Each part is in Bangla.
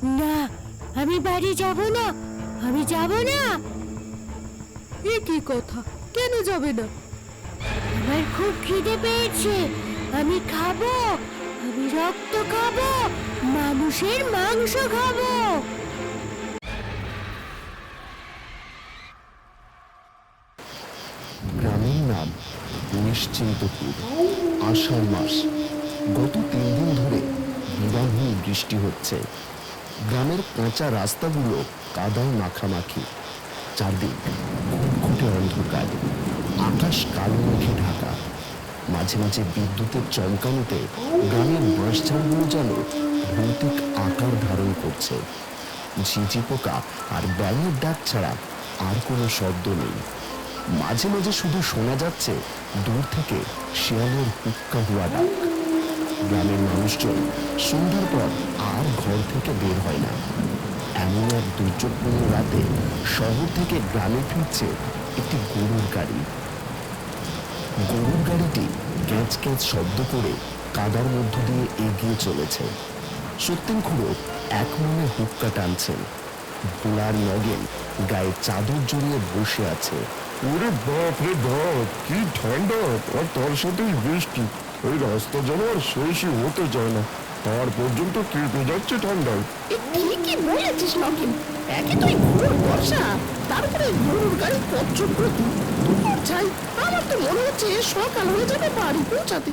না, আমি বাড়ি যাব না, আমি যাব না। এ কি কথা, কেন যাবে না? আমার খুব খিদে পেয়েছে, আমি খাবো, আমি রক্ত খাবো, মানুষের মাংস খাবো। গ্রামের নাম নিশ্চিন্তপুর। আষাঢ় মাস। গত 3 দিন ধরে বিরামহীন বৃষ্টি হচ্ছে। গ্রামের কাঁচা রাস্তাগুলো কাদায় মাখামাখি। চারদিক ঘুটঘুটে অন্ধকার, আকাশ কালো মেঘে ঢাকা। মাঝে মাঝে বিদ্যুতের চমকানোতে গ্রামের বাঁশঝাড়গুলো যেন ভৌতিক আকার ধারণ করছে। ঝিঁঝি পোকা আর ব্যাঙের ডাক ছাড়া আর কোনো শব্দ নেই। মাঝে মাঝে শুধু শোনা যাচ্ছে দূর থেকে শিয়ালের হুক্কা হুয়া ডাক। গ্রামের মানুষজন সন্ধ্যার পর আর ঘর থেকে বের হয় না। এমন এক দুর্যোগপূর্ণ রাতে শহর থেকে গ্রামে ফিরছে একটি গরুর গাড়ি। গরুর গাড়িটি ক্যাঁচ ক্যাঁচ শব্দ করে কাদার মধ্য দিয়ে এগিয়ে চলেছে। সত্যেন খুড়ো এক মনে হুক্কা টানছেন। ভোলার নগেন গায়ে চাদর জড়িয়ে বসে আছে। ওরে বাপ রে বাপ, কি ঠান্ডা, আর তার সাথে বৃষ্টি। এই রাস্তা যেন আর শেষই হতে চায় না, তার পর্যন্ত কেটে যাচ্ছে ঠান্ডায়। ঠিকই বলেছিস নগেন, একে তুই ঘোর বর্ষা, তারপরে গরুর গাড়ি পথচক্রতি দুপুর চাই। আমার তো মনে হচ্ছে সকাল হয়ে যাবে বাড়ি পৌঁছাতে।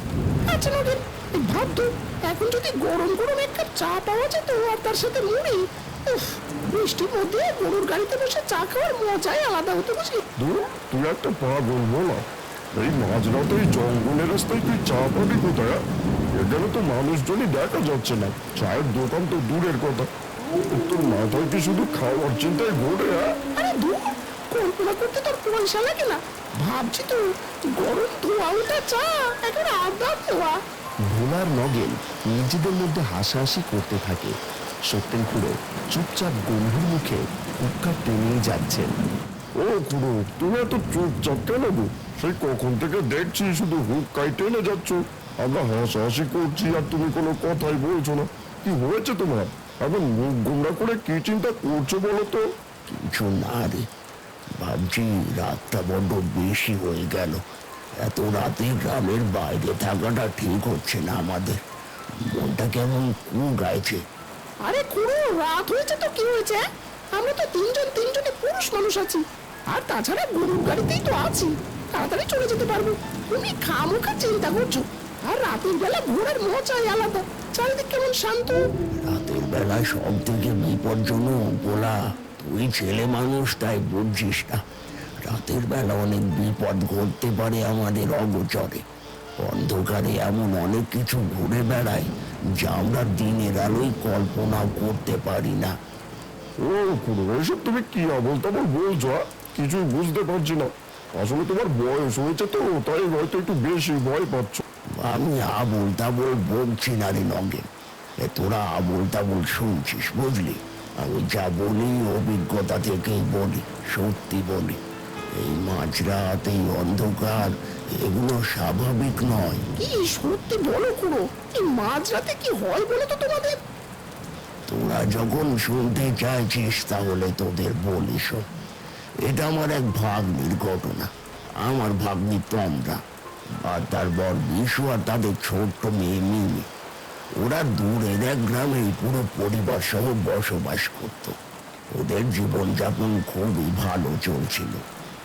আচ্ছা নগেন, ভাব তো, এখন যদি গরম গরম এক কাপ চা পাওয়া যেত আর তার সাথে মুড়ি, উফ, বৃষ্টির মধ্যে গরুর গাড়িতে বসে চা খাওয়ার মজাই আলাদা হতো বুঝলি। দূর, তুই একটা পাগল বলা। এই মাঝরাতে এই জঙ্গলের রাস্তায় তুই চা পাবি কোথায়? এখানে তো মানুষজনই দেখা যাচ্ছে না, চায়ের দোকান তো দূরের কথা। তোর মাথায় কি শুধু খাওয়ার চিন্তায় ঘোরে? আরে দূর, কল্পনা করতে তোর পয়সা লাগে না? ভাবছি তো, গরম ধোয়া ওঠা চা এখন আদার ধোয়া। ভোলার নগেন নিজেদের মধ্যে হাসাহাসি করতে থাকে। সত্যেন খুড়ো চুপচাপ গম্ভীর মুখে হুক্কা টেনেই যাচ্ছেন। ও খুড়ো, তুমি এত চুপচাপ কেন গো? সেই কখন থেকে দেখছি শুধু হুক্কাই টেনে যাচ্ছ। আমরা হাসাহাসি করছি আর তুমি কোনো কথাই বলছো না। কি হয়েছে তোমার? এখন মুখ গোমরা করে কি চিন্তা করছো বলো তো? কিছু না রে, ভাবছি রাতটা বড্ড বেশি হয়ে গেল। এত রাতে গ্রামের বাইরে থাকাটা ঠিক হচ্ছে না আমাদের। মনটা কেমন গাইছে। আরে খুড়ো, রাত হয়েছে তো কি হয়েছে? আমরা তো তিনজনে পুরুষ মানুষ আছি, আর তাছাড়া গরুর গাড়িতেই তো আছি, তাড়াতাড়ি চলে যেতে পারবো। তুমি খামোখা চিন্তা করছো, আর রাতের বেলা ঘোরার মজাই আলাদা। চারিদিক কেমন শান্ত। রাতের বেলায় সব থেকে বিপজ্জনক বলা। তুই ছেলে মানুষ তাই বুঝছিস না। রাতের বেলা অনেক বিপদ ঘটতে পারে আমাদের অগোচরে। অন্ধকারে এমন অনেক কিছু ঘুরে বেড়ায় যা আমরা দিনের আলোয় কল্পনা করতে পারি না। ও খুড়ো, এসব তুমি কি আবল তাবল বলছো? কিছুই বুঝতে পারছি না। আসলে তোমার বয়স হয়েছে তো, তাই হয়তো একটু বেশি ভয় পাচ্ছ। আমি আবল তাবল বলছি না রে নগেন, তোরা আবল তাবল শুনছিস বুঝলি। আমি যা বলি অভিজ্ঞতা থেকেই বলি, সত্যি বলি। এই মাঝরাত, এই অন্ধকার, এগুলো স্বাভাবিক নয়। কি সত্যি বলো খুড়ো, এই মাঝরাতে কি হয় বলো তো তোমাদের? তোরা যখন শুনতে চাইছিস তাহলে তোদের বলি শোন। এটা আমার এক ভাগ্নির ঘটনা। আমার ভাগ্নি তমরা আর তার বর বিশু আর তাদের ছোট্ট মেয়ে মিমি। ওরা দূরের এক গ্রামে পুরো পরিবার সহ বসবাস করত। ওদের জীবনযাপন খুবই ভালো চলছিল,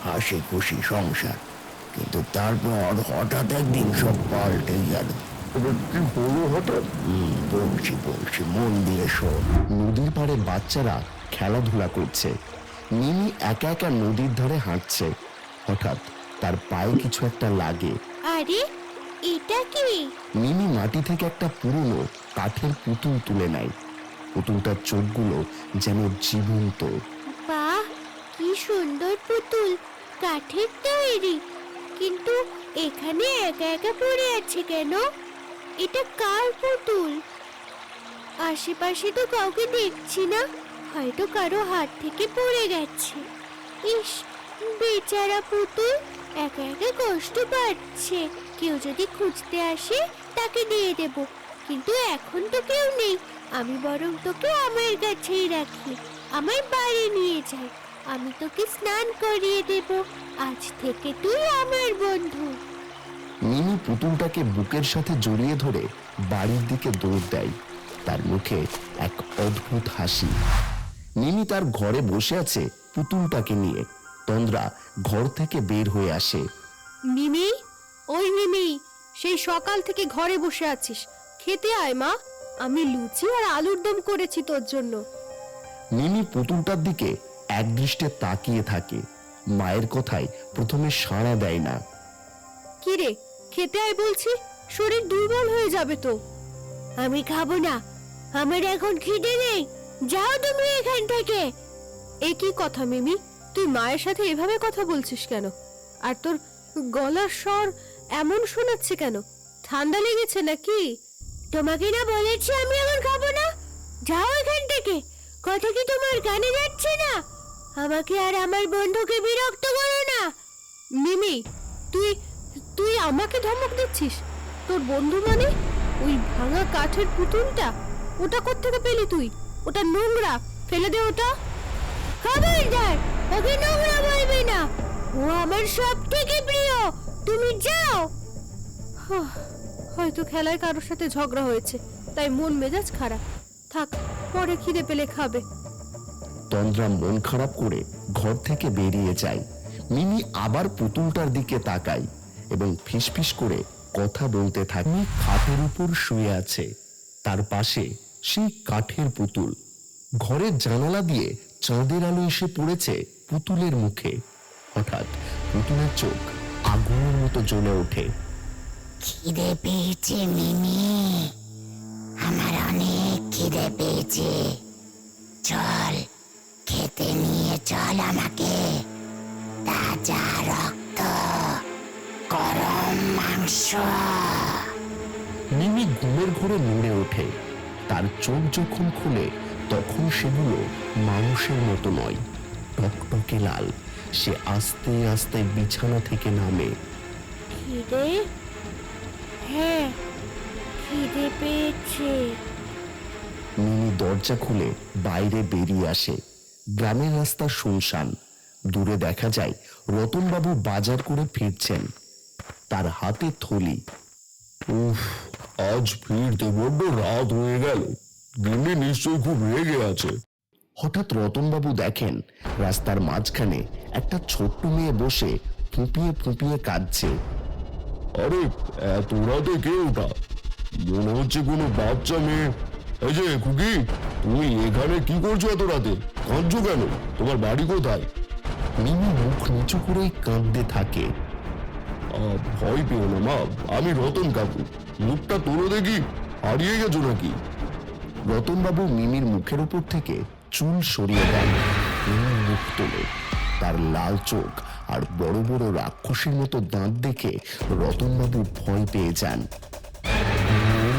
হাসি খুশি সংসার। কিন্তু তারপর হঠাৎ একদিন সব পাল্টে গেল। তবে কি হলো হঠাৎ? বলছি মন দিয়ে শোন। নদীর পাড়ে বাচ্চারা খেলাধুলা করছে। মিমি একা একা নদীর ধারে হাঁটছে। হঠাৎ তার পায়ে কিছু একটা লাগে। আরে, এটা কি? মিমি মাটি থেকে একটা পুরনো কাঠের পুতুল তুলে নেয়। পুতুলটার চোখগুলো যেন জীবন্ত। বাহ, কি সুন্দর পুতুল, কাঠের তৈরি। কিন্তু এখানে একা একা পড়ে আছে কেন? এটা কার পুতুল? আশেপাশে তো কাউকে দেখছি না, হয়তো কারো হাত থেকে পড়ে গেছে। ইস, বেচারা পুতুল একা একা কষ্ট পাচ্ছে। কেউ যদি খুঁজতে আসে তাকে দিয়ে দেব, কিন্তু এখন তো কেউ নেই, আমি বরং তোকে আমার কাছেই রাখি, আমার বাড়ি নিয়ে যাই। আমি তোকে স্নান করিয়ে দেব। আজ থেকে তুই আমার বন্ধু। মিনি পুতুলটাকে বুকের সাথে জড়িয়ে ধরে বাড়ির দিকে দৌড় দেয়। তার মুখে এক অদ্ভুত হাসি। মিনি তার ঘরে বসে আছে পুতুলটাকে নিয়ে। তন্দ্রা ঘর থেকে বের হয়ে আসে। মিমি, ওই মিমি, সেই সকাল থেকে ঘরে বসে আছিস, খেতে আয় মা। আমি লুচি আর আলুর দম করেছি তোর জন্য। মিমি পুতুলটার দিকে একদৃষ্টে তাকিয়ে থাকে। মায়ের কথায় প্রথমে সাড়া দেয় না। কি রে, খেতে আয় বলছি, শরীর দুর্বল হয়ে যাবে তো। আমি খাবো না, আমার এখন খিদে নেই। যাও তুমি এখান থেকে। এ কি কথা মিমি, তুই মায়ের সাথে এভাবে কথা বলছিস কেন? আর তোর গলার স্বর এমন শোনাচ্ছে কেন? ঠান্ডা লেগেছে নাকি? তোমাকে না বলেছি আমি এখন খাবো না। যাও এখান থেকে। কথা কি তোমার কানে যাচ্ছে না? আমাকে আর আমার বন্ধুকে বিরক্ত করো না। মিমি, তুই তুই আমাকে ধমক দিচ্ছিস? তোর বন্ধু মানে ওই ভাঙা কাঠের পুতুলটা? ওটা কোত্থেকে পেলি তুই? ওটা নোংরা, ফেলে দে ওটা। খবরদার, ওকে নোংরা বলবে না। ও আমার সব থেকে প্রিয়। তুমি যাও। হয়তো খেলায় কারোর সাথে ঝগড়া হয়েছে, তাই মন মেজাজ খারাপ। থাক, পরে খিদে পেলে খাবে। তন্দ্রা মন খারাপ করে ঘর থেকে বেরিয়ে যায়। মিমি আবার পুতুলটার দিকে তাকায় এবং ফিসফিস করে কথা বলতে থাকে। খাটের উপর শুয়ে আছে, তার পাশে সেই কাঠের পুতুল। ঘরের জানালা দিয়ে চাঁদের আলো এসে পড়েছে পুতুলের মুখে। হঠাৎ পুতুলের চোখ আগুনের মতো জ্বলে ওঠে। খিদে পেয়েছে মিমি, আমার অনেক খিদে পেয়েছে। চল, খেতে নিয়ে চল আমাকে। তাজা রক্ত, গরম মাংস। মিমি ঘুমের ঘোরে নড়ে ওঠে। তার চোখ যখন খুলে তখন সেগুলো মানুষের মতো নয়, টকটকে লাল। সে আস্তে আস্তে বিছানা থেকে নামে। খিদে? হ্যাঁ, খিদে পেয়েছে। মিমি দরজা খুলে বাইরে বেরিয়ে আসে। গ্রামের রাস্তা শুনশান। দূরে দেখা যায় রতনবাবু বাজার করে ফিরছেন, তার হাতে থলি। উফ, আজ ফিরতে বড্ড রাত হয়ে গেল। গিন্নি নিশ্চয়ই খুব রেগে আছে। হঠাৎ রতনবাবু দেখেন রাস্তার মাঝখানে একটা ছোট্ট মেয়ে বসে ফুঁপিয়ে ফুঁপিয়ে কাঁদছে। আরে, এত রাতে কে ওটা? মনে হচ্ছে কোনো বাচ্চা মেয়ে। এই যে খুকি, তুমি এখানে কি করছো এত রাতে? কাঁদছো কেন? তোমার বাড়ি কোথায়? মিমি মুখ নিচু করেই কাঁদতে থাকে। ভয় পেও না মা, আমি রতন কাকু। মুখটা তোলো দেখি, হারিয়ে গেছো নাকি? রতনবাবু মিমির মুখের উপর থেকে চুল সরিয়ে দেন। মিমি মুখ তোলে। তার লাল চোখ আর বড় বড় রাক্ষসীর মতো দাঁত দেখে রতনবাবু ভয় পেয়ে যান।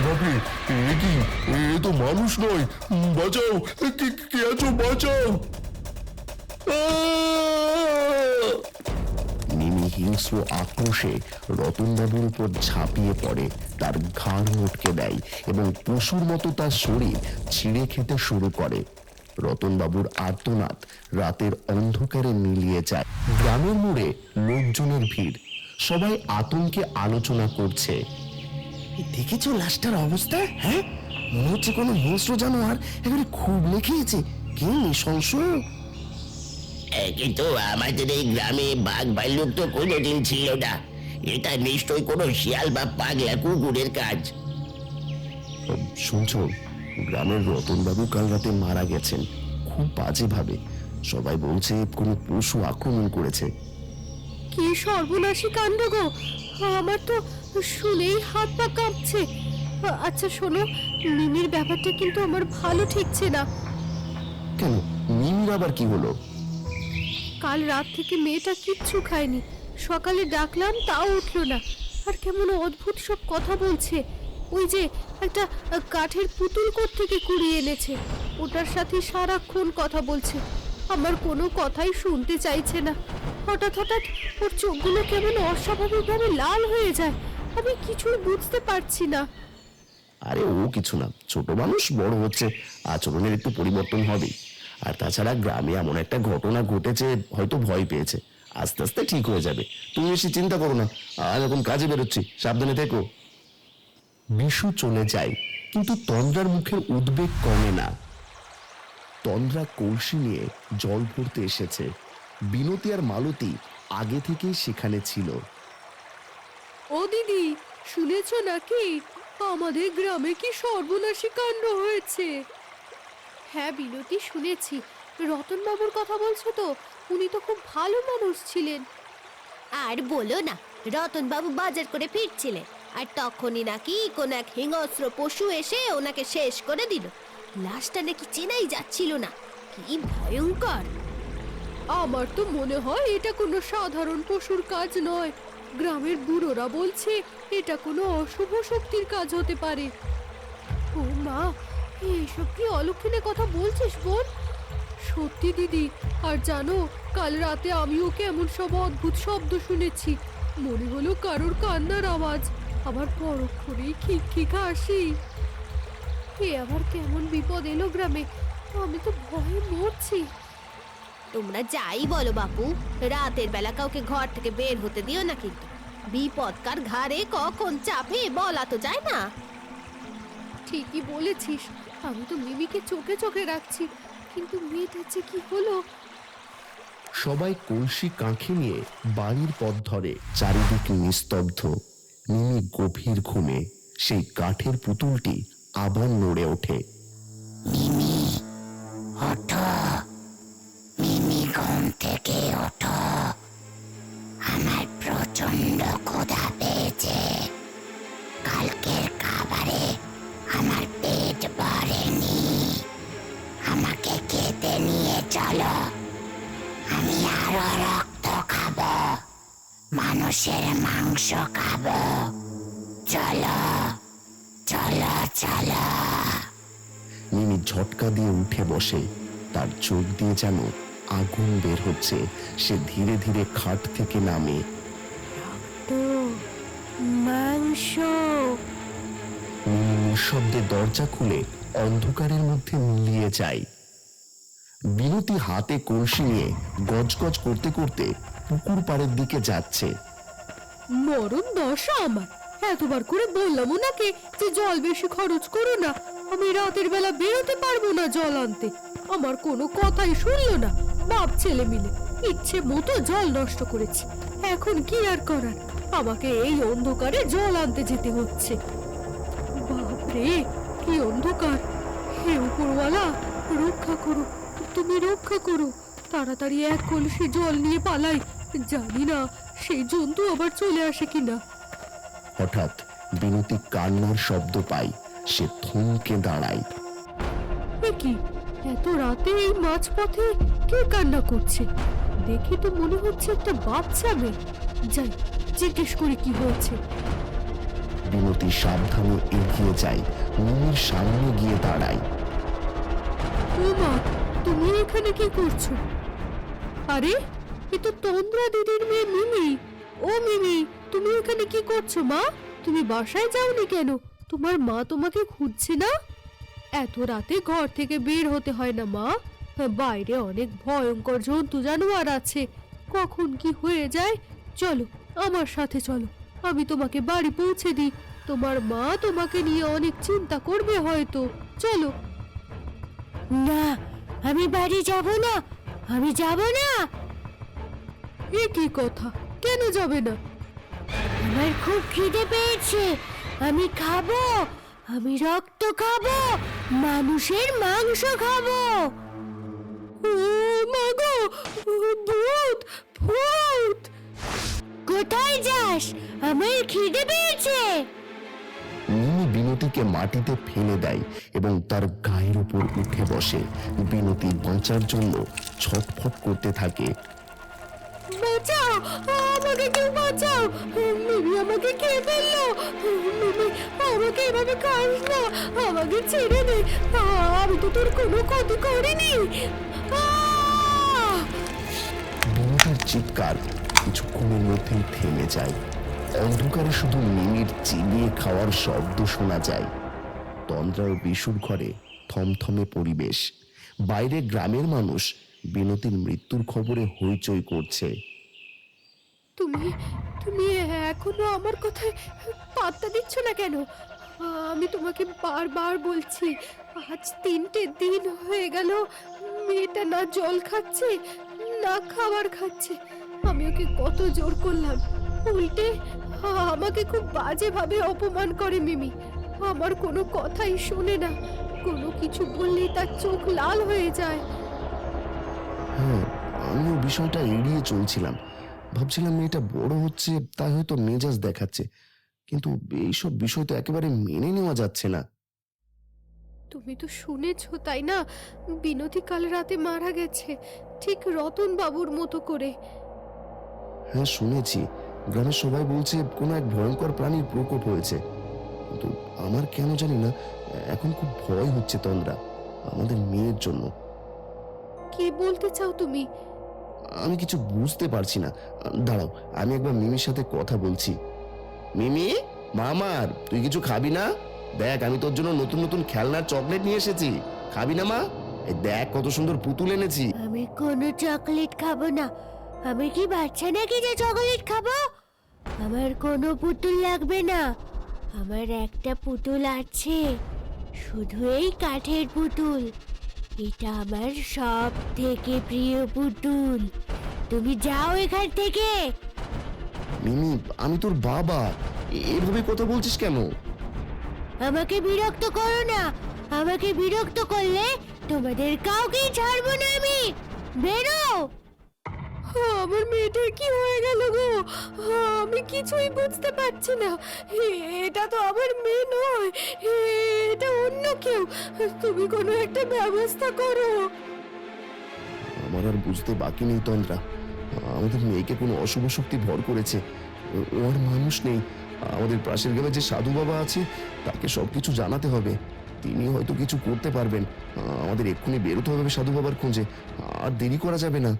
বাপরে, এ কি? এ তো মানুষ নয়। বাঁচাও, কে আছো? বাঁচাও। মিমি হিংস্র আক্রোশে রতনবাবুর উপর ঝাঁপিয়ে পড়ে, তার ঘাড় মটকে দেয় এবং পশুর মতো তার শরীর ছিঁড়ে খেতে শুরু করে। রতনবাবুর আর্তনাদ রাতের অন্ধকারে মিলিয়ে যায়। গ্রামের মোড়ে লোকজনের ভিড়, সবাই আতঙ্কে আলোচনা করছে। দেখেছো লাশটার অবস্থা? হ্যাঁ, মনে হচ্ছে কোনো হিংস্র জানোয়ার একেবারে খুব লেখিয়েছে। কি নৃশংস! কিন্তু আমাদের এই গ্রামে বাঘ ভাল্লুক তো কোনোদিন ছিল না। এটা নিশ্চয়ই কোনো শিয়াল বা পাগলা কুকুরের কাজ। শুনছ, গ্রামের রতনবাবু কাল রাতে মারা গেছেন খুব বাজেভাবে। সবাই বলছে কোনো পশু আক্রমণ করেছে। কি সর্বনাশী কাণ্ড গো! আমার তো শুনেই হাত পা কাঁপছে। আচ্ছা শোনো, মিমির ব্যাপারটা কিন্তু আমার ভালো ঠেকছে না। কেন, মিমির আবার কি হলো? কাল রাত থেকে মেয়েটা কিচ্ছু খায়নি। সকালে ডাকলাম তাও উঠলো না, আর কেমন অদ্ভুত সব কথা বলছে। ওই যে একটা কাঠের পুতুল থেকে কুড়িয়ে এনেছে, ওটার সাথে সারাক্ষণ কথা বলছে। আমার কোনো কথাই শুনতে চাইছে না। হঠাৎ হঠাৎ ওর চোখগুলো কেমন অস্বাভাবিকভাবে লাল হয়ে যায়। আমি কিছুই বুঝতে পারছি না। আরে ও কিছু না, ছোট মানুষ, বড় হচ্ছে, আচরণের একটু পরিবর্তন হবেই। আর তাছাড়া গ্রামে এমন একটা ঘটনা ঘটেছে, হয়তো ভয় পেয়েছে, আস্তে আস্তে ঠিক হয়ে যাবে। তুমি বেশি চিন্তা করো না, আমি এখন কাজে বেরোচ্ছি, সাবধানে থেকো। বিশু চলে যায়, কিন্তু তন্দ্রার মুখের উদ্বেগ কমে না। তন্দ্রা কলসি নিয়ে জল ভরতে এসেছে। বিনতি আর মালতী আগে থেকেই সেখানে ছিল। ও দিদি, শুনেছো নাকি আমাদের গ্রামে কি সর্বনাশী কাণ্ড হয়েছে? হ্যাঁ বিনতি, শুনেছি। রতন বাবুর কথা বলছো তো? উনি তো খুব ভালো মানুষ ছিলেন। আর বলো না, রতন বাবু বাজার করে ফিরছিলেন, আর তখনই নাকি কোন এক হিংস্র পশু এসে ওনাকে শেষ করে দিল। লাশটা নাকি চেনাই যাচ্ছিল না। কি ভয়ঙ্কর! আমার তো মনে হয় এটা কোনো সাধারণ পশুর কাজ নয়। গ্রামের বুড়োরা বলছে এটা কোনো অশুভ শক্তির কাজ হতে পারে। ও মা, এইসব কি অলক্ষণে কথা বলছিস বোন? সত্যি দিদি। আর জানো, কাল রাতে আমিও কেমন সব অদ্ভুত শব্দ শুনেছি। মনে হলো কারোর কান্নার আওয়াজ। আমার পরক্ষণেই খিক হাসি। এ আবার কেমন বিপদ এলো গ্রামে! আমি তো ভয়ে মরছি। তোমরা যাই বলো বাপু, রাতের বেলা কাউকে ঘর থেকে বের হতে দিও না, কিন্তু বিপদ কার ঘাড়ে কখন চাপে বলা তো যায় না। ঠিকই বলেছিস। আমি তো মিমিকে চোখে চোখে রাখছি, কিন্তু মেয়েটার যে কি হলো! সবাই কলসি কাঁখে নিয়ে বাড়ির পথ ধরে। চারিদিক নিস্তব্ধ। মিমি গভীর ঘুমে। সেই কাঠের পুতুলটি আবার নড়ে ওঠে। মিমি, ঘুম থেকে ওঠো, আমার প্রচন্ড ক্ষুধা পেয়েছে। কালকের খাবারে আমার পেট ভরেনি, আমাকে খেতে নিয়ে চলো। আমি আরো রক্ত খাবো, মানুষের মাংস খাবো। চলো চলো চলো। মিমি ঝটকা দিয়ে উঠে বসে। তার চোখ দিয়ে যেন আগুন বের হচ্ছে। সে ধীরে ধীরে খাট থেকে নামে। মাংস! মিমি নিঃশব্দে দরজা খুলে অন্ধকারের মধ্যে মিলিয়ে যায়। বিনতি হাতে কলসি নিয়ে গজগজ করতে করতে পুকুর পাড়ের দিকে যাচ্ছে। মরণ দশা আমার! এতবার করে বললাম ওনাকে যে জল বেশি খরচ করো না, আমি রাতের বেলা বেরোতে পারবো না জল আনতে। আমার কোনো কথাই শুনলো না। বাপ ছেলে মিলে ইচ্ছে মতো জল নষ্ট করেছে। এখন কি আর করার, আমাকে এই অন্ধকারে জল আনতে যেতে হচ্ছে। বাপরে, কি অন্ধকার! হে উপরওয়ালা, রক্ষা করো, তুমি রক্ষা করো। তাড়াতাড়ি এক কলসি জল নিয়ে পালাই। জানি না সেই জন্তু আবার চলে আসে কিনা। হঠাৎ বিনতি কান্নার শব্দ পায়। সে থমকে দাঁড়ায়। এ কি, এত রাতে এই মাঝপথে কে কান্না করছে? দেখে তো মনে হচ্ছে একটা বাচ্চা মেয়ে। যাই, জিজ্ঞেস করে কি হয়েছে। বিনতি সাবধানে এগিয়ে যায়। মিমির সামনে গিয়ে দাঁড়ায়। ও মা, তুমি এখানে কি করছো? আরে, এ তো তন্দ্রা দিদির মেয়ে মিমি। ও মিমি, তুমি এখানে কি করছো মা? তুমি বাসায় যাওনি কেন? তোমার মা তোমাকে খুঁজছে না? এত রাতে ঘর থেকে বের হতে হয় না মা। বাইরে অনেক ভয়ঙ্কর জন্তু জানোয়ার আছে, কখন কি হয়ে যায়। চলো আমার সাথে চলো, আমি তোমাকে বাড়ি পৌঁছে দিই। তোমার মা তোমাকে নিয়ে অনেক চিন্তা করবে হয়তো। চলো। না, আমি বাড়ি যাব না, আমি যাব না। এ কি কথা, কেন যাবে না? আমার খুব খিদে পেয়েছে, আমি খাবো, আমি রক্ত খাবো, মানুষের মাংস খাবো। ও মা গো, ভূত ভূত! কোথায় যাস? আমার খিদে পেয়েছে। মিমি বিনতিকে মাটিতে ফেলে দেয় এবং তার গায়ের উপর উঠে বসে। বিনতি বাঁচার জন্য ছটফট করতে থাকে। বাঁচাও, আমাকে কেউ বাঁচাও! মিমি আমাকে খেয়ে ফেললো। মিমি, আমাকে এভাবে খাস না, আমাকে ছেড়ে দে। আমি তো তোর কোনো ক্ষতি করিনি। বিনতির চিৎকার কিছুক্ষণের মধ্যেই থেমে যায়। অন্ধকারে শুধু মিমির চিবিয়ে খাওয়ার শব্দ শোনা যায়। তন্দ্রা ও বিশুর ঘরে থমথমে পরিবেশ। বাইরে গ্রামের মানুষ বিনতির মৃত্যুর খবরে হইচই করছে। তুমি তুমি এখনো আমার কথায় পাত্তা দিচ্ছ না কেন? আমি তোমাকে বারবার বলছি, আজ 3টে দিন হয়ে গেল মেয়েটা না জল খাচ্ছে না খাবার খাচ্ছে। আমি ওকে কত জোর করলাম, উল্টে আমাকে খুব বাজেভাবে অপমান করে মিমি। আমার কোনো কথাই শোনে না, কোনো কিছু বললেই তার চোখ লাল হয়ে যায়। হ্যাঁ, আমিও বিষয়টা এড়িয়ে চলছিলাম। ভাবছিলাম মেয়েটা বড় হচ্ছে, তাই হয়তো মেজাজ দেখাচ্ছে, কিন্তু এইসব বিষয় তো একেবারে মেনে নেওয়া যাচ্ছে না। তুমি তো শুনেছো তাই না, বিনতি কাল রাতে মারা গেছে, ঠিক রতন বাবুর মতো করে। হ্যাঁ শুনেছি, গ্রামের সবাই বলছে কোনো এক ভয়ঙ্কর প্রাণীর প্রকোপ হয়েছে, কিন্তু আমার কেন জানি না এখন খুব ভয় হচ্ছে তন্দ্রা, আমাদের মেয়ের জন্য। কি বলতে চাও তুমি? আমি কিছু বুঝতে পারছি না। দাঁড়াও, আমি একবার মিমির সাথে কথা বলছি। মিমি, মামার তুই কিছু খাবি না? দেখ, আমি তোর জন্য নতুন নতুন খেলনার চকলেট নিয়ে এসেছি, খাবি না মা? এই দেখ কত সুন্দর পুতুল এনেছি। আমি কোনো চকলেট খাবো না। আমি কি বাচ্চা নাকি যে চকলেট খাবো? আমার কোনো পুতুল লাগবে না। আমার একটা পুতুল আছে, শুধু এই কাঠের পুতুল। এটা আমার সব থেকে প্রিয় পুতুল। তুমি যাও এখান থেকে। মিমি, আমি তোর বাবা, এভাবে কথা বলছিস কেন? আমাকে বিরক্ত করো না। আমাকে বিরক্ত করলে তোমাদের কাউকেই ছাড়বো না আমি। বেরো। আমার মেয়েটার কি হয়ে গেল গো? আমি কিছুই বুঝতে পারছি না। এটা তো আমার মেয়ে নয়, এটা অন্য কেউ। তুমি কোনো একটা ব্যবস্থা করো। আমার আর বুঝতে বাকি নেই তন্দ্রা, আমাদের মেয়েকে কোনো অশুভ শক্তি ভর করেছে। ওর মানুষ নেই। আমাদের পাশের গ্রামে যে সাধু বাবা আছে তাকে সবকিছু জানাতে হবে, তিনি হয়তো কিছু করতে পারবেন। আমাদের এক্ষুনি বেরোতে হবে সাধু বাবার খোঁজে, আর দেরি করা যাবে না।